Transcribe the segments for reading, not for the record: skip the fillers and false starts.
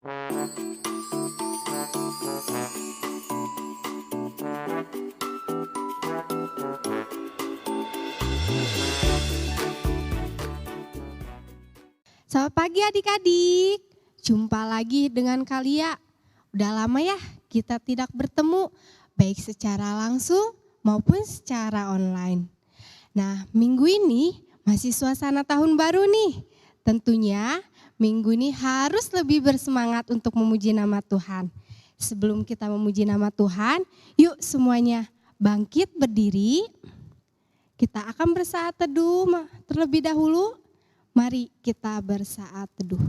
Selamat pagi adik-adik, jumpa lagi dengan kalian. Udah lama ya kita tidak bertemu, baik secara langsung maupun secara online. Nah, minggu ini masih suasana tahun baru nih. Tentunya minggu ini harus lebih bersemangat untuk memuji nama Tuhan. Sebelum kita memuji nama Tuhan, yuk semuanya bangkit berdiri. Kita akan bersaat teduh terlebih dahulu. Mari kita bersaat teduh.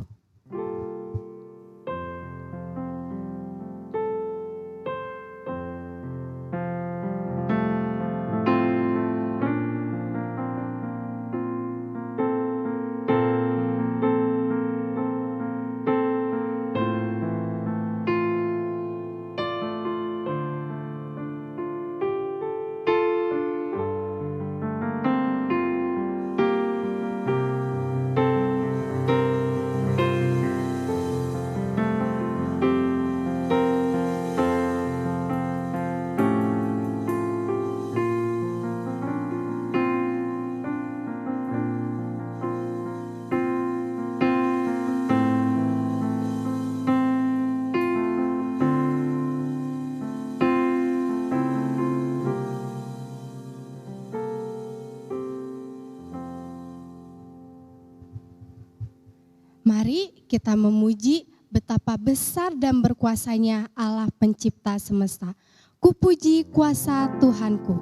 Mari kita memuji betapa besar dan berkuasanya Allah pencipta semesta. Kupuji kuasa Tuhanku.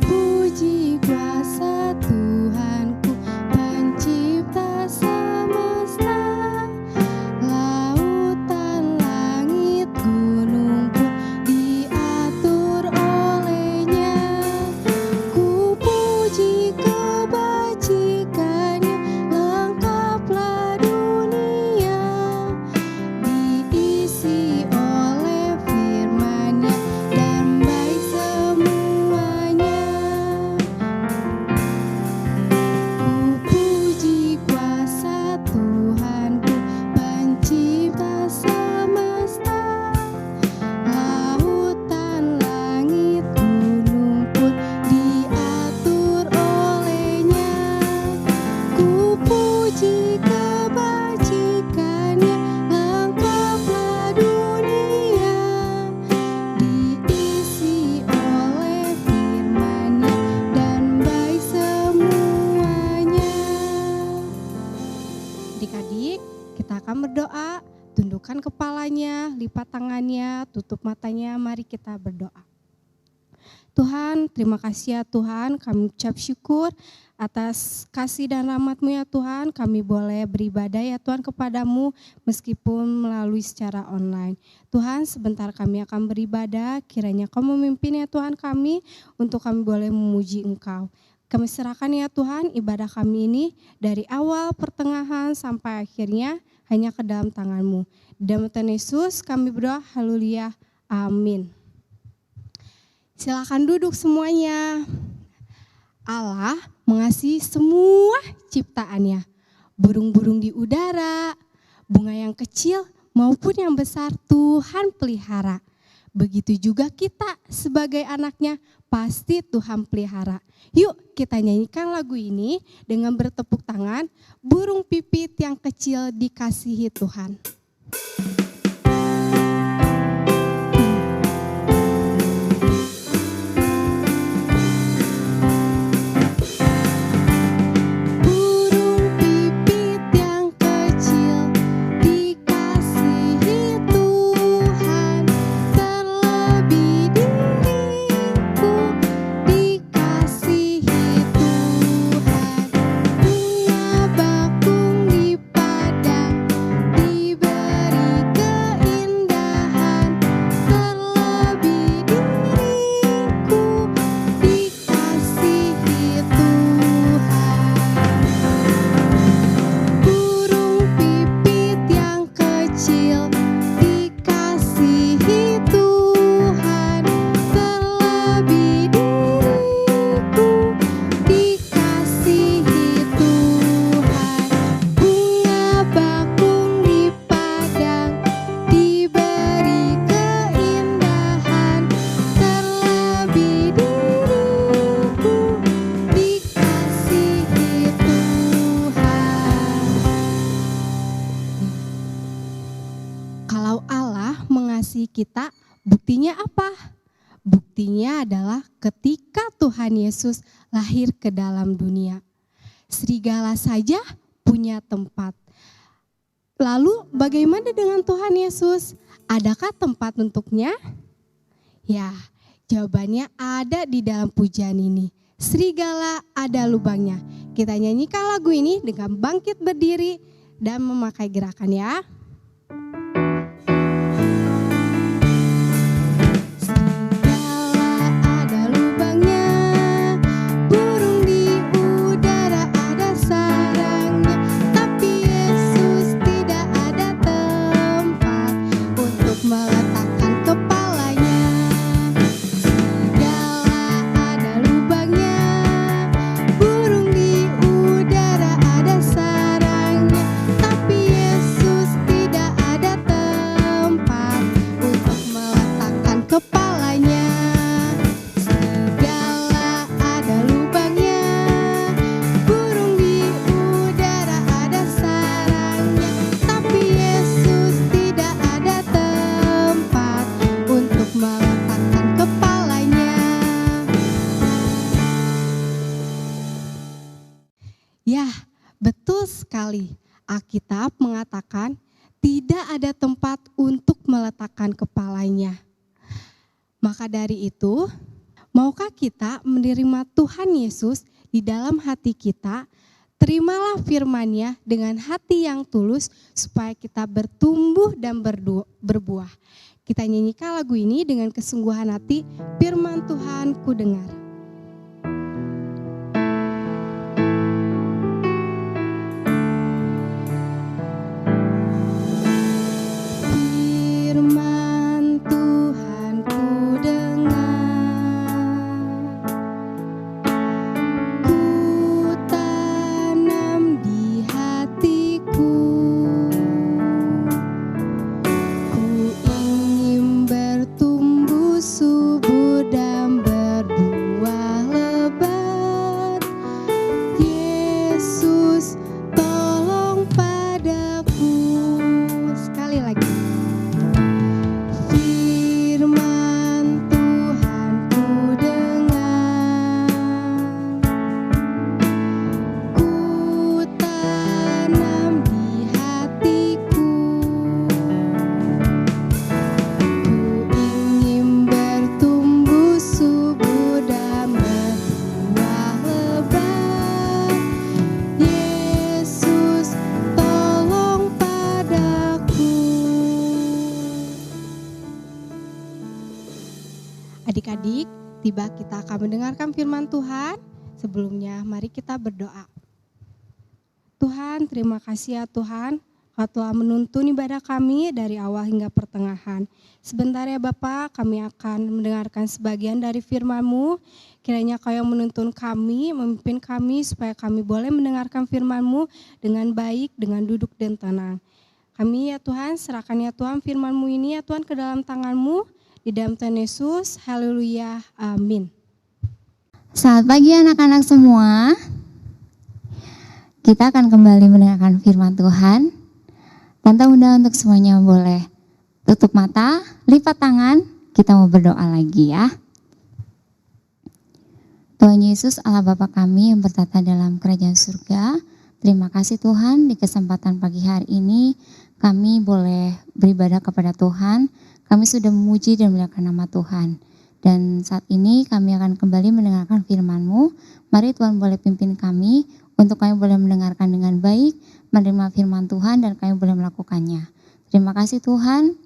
Kupuji kuasa Tuhanku, pencipta semesta. Lautan, langit, gunung pun diatur olehnya. Kupuji kebajikannya, lengkaplah dunia. Diisi oleh firman-Nya dan baik semuanya. Kupuji kuasa Tuhanku, pencipta semesta. Lautan, langit, gunung pun diatur olehnya. Kupuji kebajikannya, lengkaplah dunia. Diisi oleh firman-Nya dan baik semuanya. Adik-adik, kita akan berdoa. Tundukkan kepalanya, lipat tangannya, tutup matanya, mari kita berdoa. Tuhan, terima kasih ya Tuhan, kami ucap syukur atas kasih dan rahmat-Mu ya Tuhan. Kami boleh beribadah ya Tuhan kepadamu meskipun melalui secara online. Tuhan, sebentar kami akan beribadah, kiranya Kau memimpin ya Tuhan kami untuk kami boleh memuji Engkau. Kami serahkan ya Tuhan ibadah kami ini dari awal, pertengahan sampai akhirnya hanya ke dalam tangan-Mu. Di dalam Tuhan Yesus kami berdoa, haleluya, amin. Silakan duduk semuanya. Allah mengasihi semua ciptaannya. Burung-burung di udara, bunga yang kecil maupun yang besar Tuhan pelihara. Begitu juga kita sebagai anaknya pasti Tuhan pelihara. Yuk kita nyanyikan lagu ini dengan bertepuk tangan. Burung pipit yang kecil dikasihi Tuhan. Burung pipit yang kecil dikasihi Tuhan, terlebih diriku dikasihi Tuhan. Bunga bakung di padang diberi kita. Buktinya apa? Buktinya adalah ketika Tuhan Yesus lahir ke dalam dunia. Serigala saja punya tempat. Lalu bagaimana dengan Tuhan Yesus? Adakah tempat untuknya? Ya, jawabannya ada di dalam pujian ini. Serigala ada lubangnya. Kita nyanyikan lagu ini dengan bangkit berdiri dan memakai gerakan ya. Ya, betul sekali. Alkitab mengatakan tidak ada tempat untuk meletakkan kepalanya. Maka dari itu, maukah kita menerima Tuhan Yesus di dalam hati kita? Terimalah firman-Nya dengan hati yang tulus supaya kita bertumbuh dan berbuah. Kita nyanyikan lagu ini dengan kesungguhan hati, firman Tuhan ku dengar. Adik-adik, tiba kita akan mendengarkan firman Tuhan. Sebelumnya mari kita berdoa. Tuhan, terima kasih ya Tuhan, Kau telah menuntun ibadah kami dari awal hingga pertengahan. Sebentar ya Bapak, kami akan mendengarkan sebagian dari firman-Mu. Kiranya Kau yang menuntun kami, memimpin kami supaya kami boleh mendengarkan firman-Mu dengan baik, dengan duduk dan tenang. Kami ya Tuhan, serahkan ya Tuhan firman-Mu ini ya Tuhan ke dalam tangan-Mu. Di dalam Tuhan Yesus, haleluya, amin. Selamat pagi anak-anak semua. Kita akan kembali mendengarkan firman Tuhan. Tante undang untuk semuanya boleh tutup mata, lipat tangan, kita mau berdoa lagi ya. Tuhan Yesus, Allah Bapa kami yang bertata dalam kerajaan surga, terima kasih Tuhan di kesempatan pagi hari ini kami boleh beribadah kepada Tuhan. Kami sudah memuji dan memuliakan nama Tuhan. Dan saat ini kami akan kembali mendengarkan firman-Mu. Mari Tuhan boleh pimpin kami untuk kami boleh mendengarkan dengan baik, menerima firman Tuhan dan kami boleh melakukannya. Terima kasih Tuhan.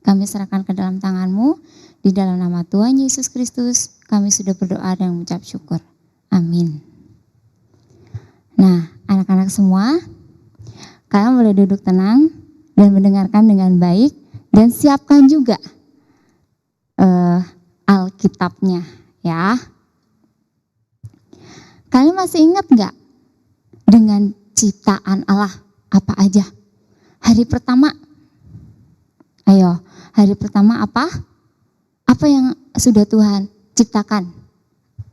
Kami serahkan ke dalam tangan-Mu. Di dalam nama Tuhan Yesus Kristus kami sudah berdoa dan mengucap syukur. Amin. Nah, anak-anak semua, kalian boleh duduk tenang dan mendengarkan dengan baik. Dan siapkan juga Alkitabnya ya. Kalian masih ingat gak dengan ciptaan Allah apa aja? Hari pertama, ayo hari pertama apa? Apa yang sudah Tuhan ciptakan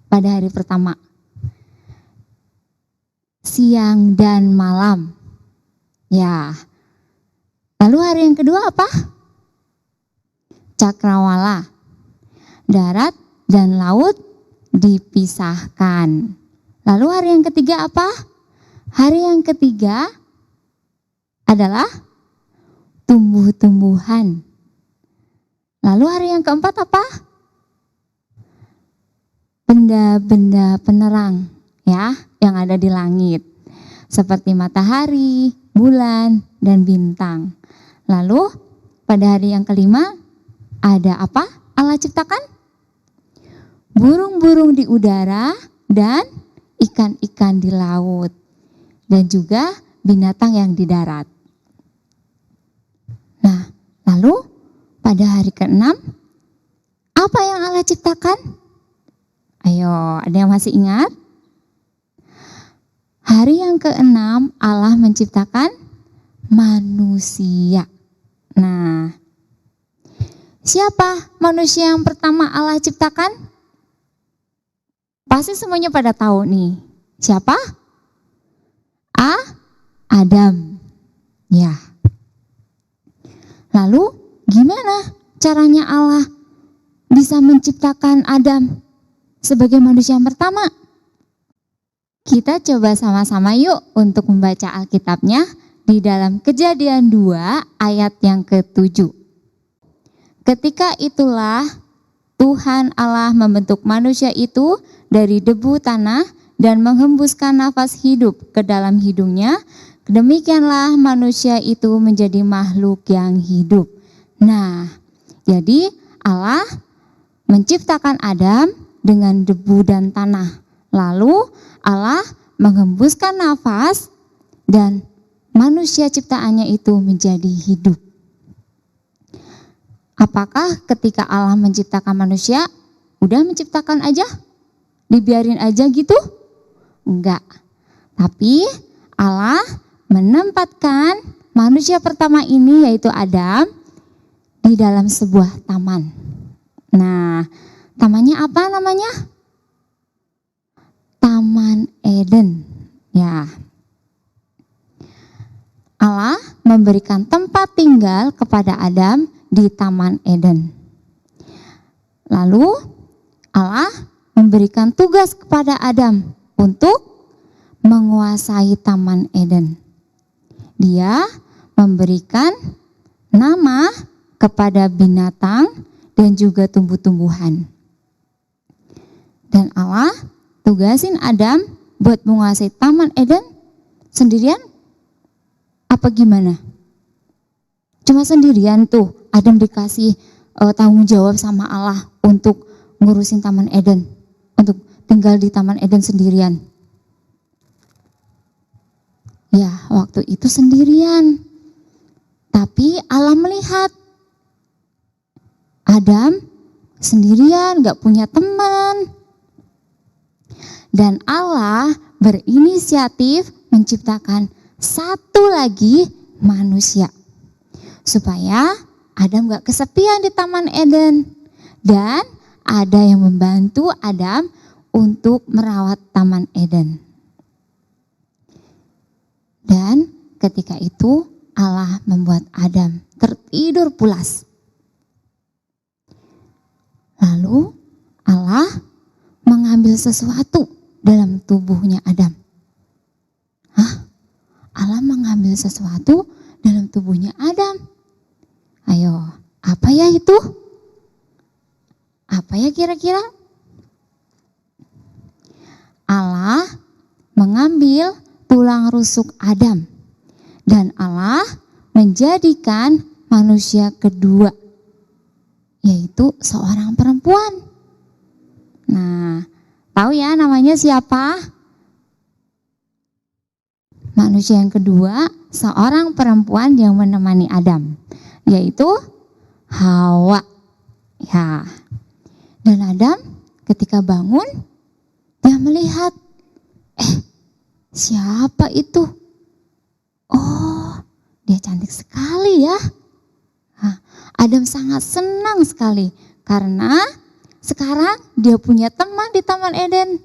pada hari pertama? Siang dan malam. Ya. Lalu hari yang kedua apa? cakrawala. Darat dan laut dipisahkan. Lalu hari yang ketiga apa? Hari yang ketiga adalah tumbuh-tumbuhan. Lalu hari yang keempat apa? Benda-benda penerang ya, yang ada di langit. Seperti matahari, bulan, dan bintang. Lalu pada hari yang kelima ada apa? Allah ciptakan burung-burung di udara dan ikan-ikan di laut. Dan juga binatang yang di darat. Nah, lalu pada hari ke-6 apa yang Allah ciptakan? Ayo, ada yang masih ingat? Hari yang ke-6 Allah menciptakan manusia. Nah, siapa manusia yang pertama Allah ciptakan? Pasti semuanya pada tahu nih. Siapa? Adam. Ya. Lalu gimana caranya Allah bisa menciptakan Adam sebagai manusia yang pertama? Kita coba sama-sama yuk untuk membaca Alkitabnya di dalam Kejadian 2 ayat yang ke-7. Ketika itulah Tuhan Allah membentuk manusia itu dari debu tanah dan menghembuskan nafas hidup ke dalam hidungnya. Demikianlah manusia itu menjadi makhluk yang hidup. Nah, jadi Allah menciptakan Adam dengan debu dan tanah. Lalu Allah menghembuskan nafas dan manusia ciptaannya itu menjadi hidup. Apakah ketika Allah menciptakan manusia, udah menciptakan aja? Dibiarin aja gitu? Enggak. Tapi Allah menempatkan manusia pertama ini yaitu Adam di dalam sebuah taman. Nah, tamannya apa namanya? Taman Eden. Ya. Allah memberikan tempat tinggal kepada Adam di Taman Eden. Lalu Allah memberikan tugas kepada Adam untuk menguasai Taman Eden. Dia memberikan nama kepada binatang dan juga tumbuh-tumbuhan. Dan Allah tugasin Adam buat menguasai Taman Eden sendirian? Apa gimana? Cuma sendirian tuh Adam dikasih tanggung jawab sama Allah untuk ngurusin Taman Eden, untuk tinggal di Taman Eden sendirian. Ya, waktu itu sendirian. Tapi Allah melihat Adam sendirian, gak punya teman. Dan Allah berinisiatif menciptakan satu lagi manusia. Supaya Adam gak kesepian di Taman Eden. Dan ada yang membantu Adam untuk merawat Taman Eden. Dan ketika itu Allah membuat Adam tertidur pulas. Lalu Allah mengambil sesuatu dalam tubuhnya Adam. Hah? Allah mengambil sesuatu dalam tubuhnya Adam. Ayo, apa ya itu? Apa ya kira-kira? Allah mengambil tulang rusuk Adam dan Allah menjadikan manusia kedua, yaitu seorang perempuan. Nah, tahu ya namanya siapa? Manusia yang kedua, seorang perempuan yang menemani Adam, yaitu Hawa. Ya. Dan Adam ketika bangun, dia melihat, siapa itu? Oh, dia cantik sekali ya. Nah, Adam sangat senang sekali karena sekarang dia punya teman di Taman Eden.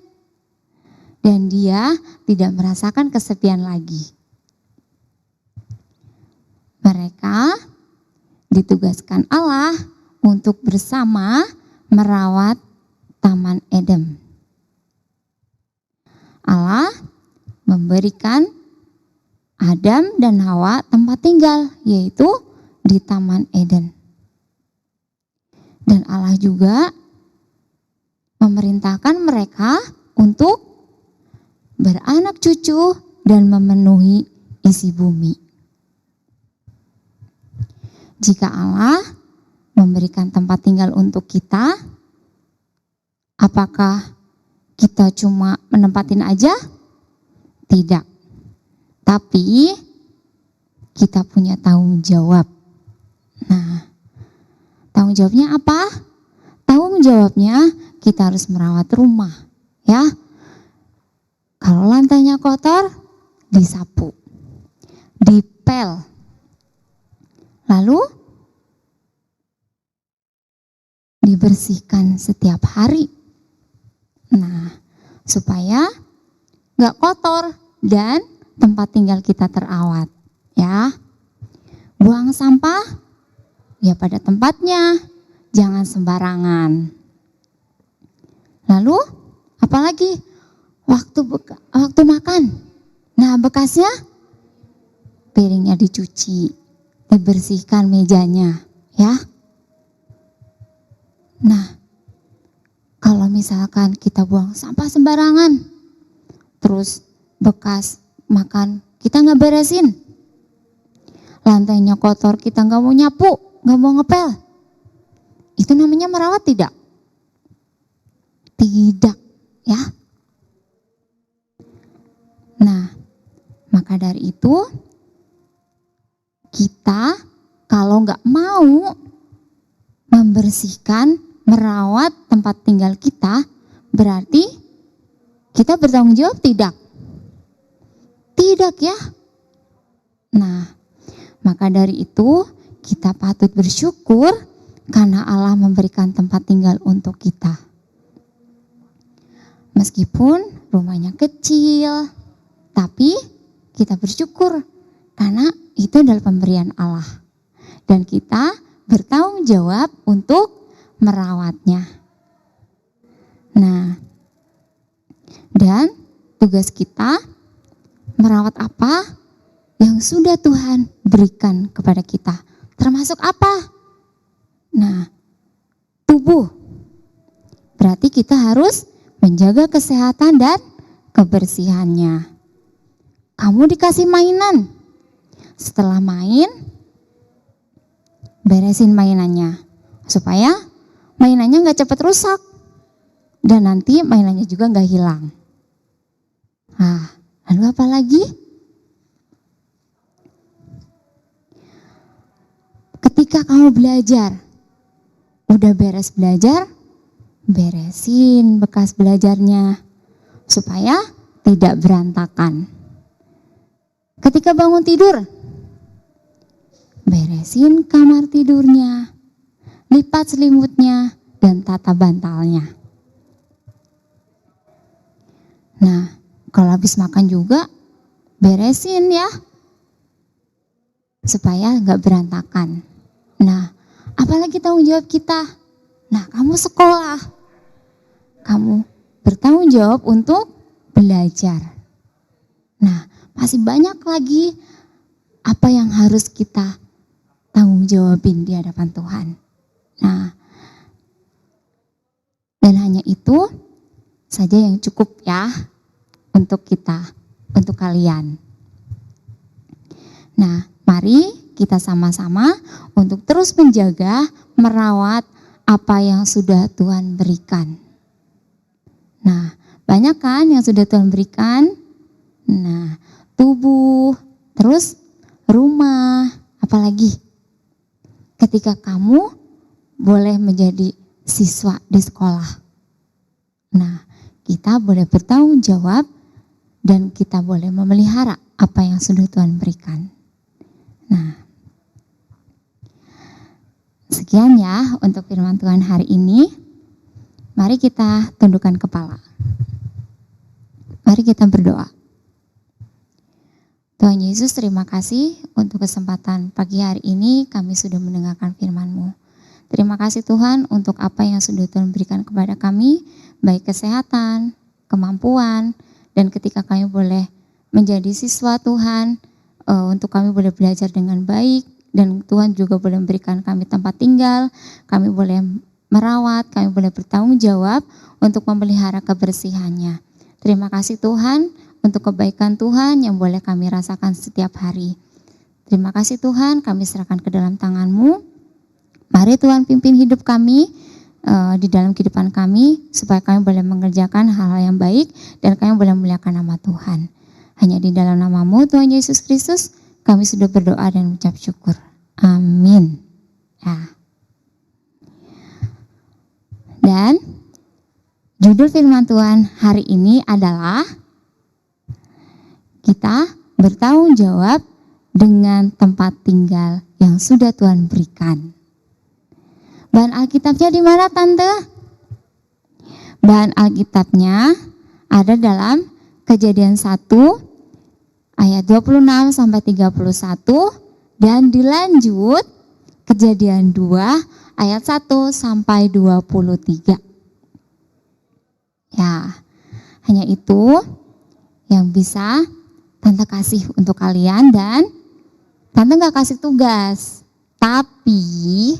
Dan dia tidak merasakan kesepian lagi. Mereka ditugaskan Allah untuk bersama merawat Taman Eden. Allah memberikan Adam dan Hawa tempat tinggal, yaitu di Taman Eden. Dan Allah juga memerintahkan mereka untuk beranak cucu dan memenuhi isi bumi. Jika Allah memberikan tempat tinggal untuk kita, apakah kita cuma menempatin aja? Tidak. Tapi kita punya tanggung jawab. Nah, tanggung jawabnya apa? Tanggung jawabnya kita harus merawat rumah, ya. Kalau lantainya kotor, disapu, dipel. Lalu dibersihkan setiap hari. Nah, supaya nggak kotor dan tempat tinggal kita terawat, ya. Buang sampah ya pada tempatnya, jangan sembarangan. Lalu apalagi waktu makan. Nah, bekasnya piringnya dicuci, dibersihkan mejanya, ya. Nah, kalau misalkan kita buang sampah sembarangan, terus bekas makan kita nggak beresin, lantainya kotor kita nggak mau nyapu, nggak mau ngepel, itu namanya merawat tidak? Tidak, ya. Nah, maka dari itu kita kalau nggak mau membersihkan, merawat tempat tinggal kita, berarti kita bertanggung jawab tidak? Tidak, ya. Nah, maka dari itu kita patut bersyukur karena Allah memberikan tempat tinggal untuk kita. Meskipun rumahnya kecil, tapi kita bersyukur karena itu adalah pemberian Allah. Dan kita bertanggung jawab untuk merawatnya. Nah, dan tugas kita merawat apa yang sudah Tuhan berikan kepada kita. Termasuk apa? Nah, tubuh. Berarti kita harus menjaga kesehatan dan kebersihannya. Kamu dikasih mainan. Setelah main, beresin mainannya. Supaya mainannya gak cepat rusak. Dan nanti mainannya juga gak hilang. Nah, lalu apa lagi? Ketika kamu belajar, udah beres belajar, beresin bekas belajarnya supaya tidak berantakan. Ketika bangun tidur, beresin kamar tidurnya, lipat selimutnya, dan tata bantalnya. Nah, kalau habis makan juga beresin ya, supaya nggak berantakan. Nah, apalagi tanggung jawab kita? Nah, kamu sekolah, kamu bertanggung jawab untuk belajar. Nah, masih banyak lagi apa yang harus kita tanggung jawabin di hadapan Tuhan. Nah, dan hanya itu saja yang cukup ya untuk kita, untuk kalian. Nah, mari kita sama-sama untuk terus menjaga, merawat apa yang sudah Tuhan berikan. Nah, banyak kan yang sudah Tuhan berikan? Nah, tubuh, terus rumah, apalagi ketika kamu boleh menjadi siswa di sekolah. Nah, kita boleh bertanggung jawab dan kita boleh memelihara apa yang sudah Tuhan berikan. Nah, sekian ya untuk firman Tuhan hari ini. Mari kita tundukkan kepala. Mari kita berdoa. Tuhan Yesus, terima kasih untuk kesempatan pagi hari ini kami sudah mendengarkan firman-Mu. Terima kasih Tuhan untuk apa yang sudah Tuhan berikan kepada kami, baik kesehatan, kemampuan, dan ketika kami boleh menjadi siswa Tuhan, untuk kami boleh belajar dengan baik, dan Tuhan juga boleh memberikan kami tempat tinggal, kami boleh merawat, kami boleh bertanggung jawab untuk memelihara kebersihannya. Terima kasih Tuhan untuk kebaikan Tuhan yang boleh kami rasakan setiap hari. Terima kasih Tuhan, kami serahkan ke dalam tangan-Mu. Mari Tuhan pimpin hidup kami di dalam kehidupan kami, supaya kami boleh mengerjakan hal-hal yang baik dan kami boleh memuliakan nama Tuhan. Hanya di dalam nama-Mu Tuhan Yesus Kristus, kami sudah berdoa dan mengucap syukur. Amin. Ya. Dan judul firman Tuhan hari ini adalah kita bertanggung jawab dengan tempat tinggal yang sudah Tuhan berikan. Bahan Alkitabnya di mana Tante? Bahan Alkitabnya ada dalam Kejadian 1 ayat 26 sampai 31 dan dilanjut Kejadian 2 ayat 1 sampai 23. Ya, hanya itu yang bisa Tante kasih untuk kalian, dan Tante gak kasih tugas, tapi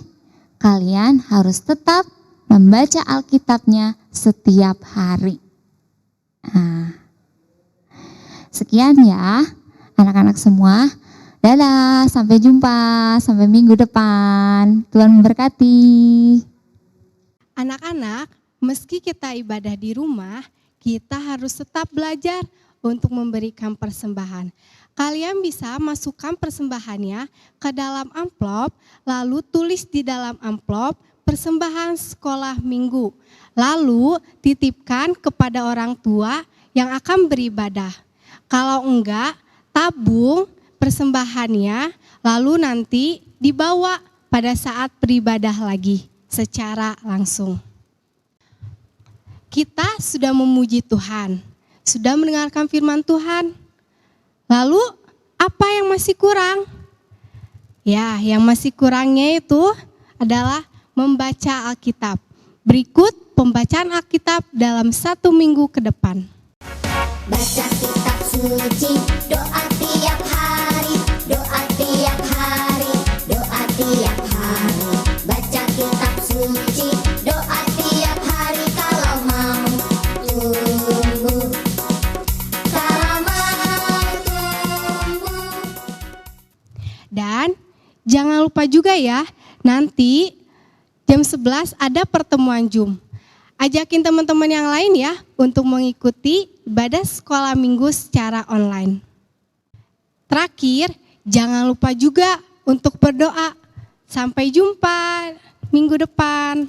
kalian harus tetap membaca Alkitabnya setiap hari. Nah, sekian ya anak-anak semua. Dadah, sampai jumpa, sampai minggu depan. Tuhan memberkati. Anak-anak, meski kita ibadah di rumah, kita harus tetap belajar untuk memberikan persembahan. Kalian bisa masukkan persembahannya ke dalam amplop, lalu tulis di dalam amplop persembahan sekolah minggu. Lalu titipkan kepada orang tua yang akan beribadah. Kalau enggak, tabung persembahannya, lalu nanti dibawa pada saat beribadah lagi secara langsung. Kita sudah memuji Tuhan, sudah mendengarkan firman Tuhan. Lalu apa yang masih kurang? Ya, yang masih kurangnya itu adalah membaca Alkitab. Berikut pembacaan Alkitab dalam 1 minggu ke depan. Baca kitab suci, doa tiap hari, doa tiap hari, doa tiap hari. Baca kitab suci, doa tiap hari kalau mau tumbuh. Dan jangan lupa juga ya, nanti jam 11 ada pertemuan Zoom. Ajakin teman-teman yang lain ya untuk mengikuti ibadah sekolah minggu secara online. Terakhir, jangan lupa juga untuk berdoa. Sampai jumpa minggu depan.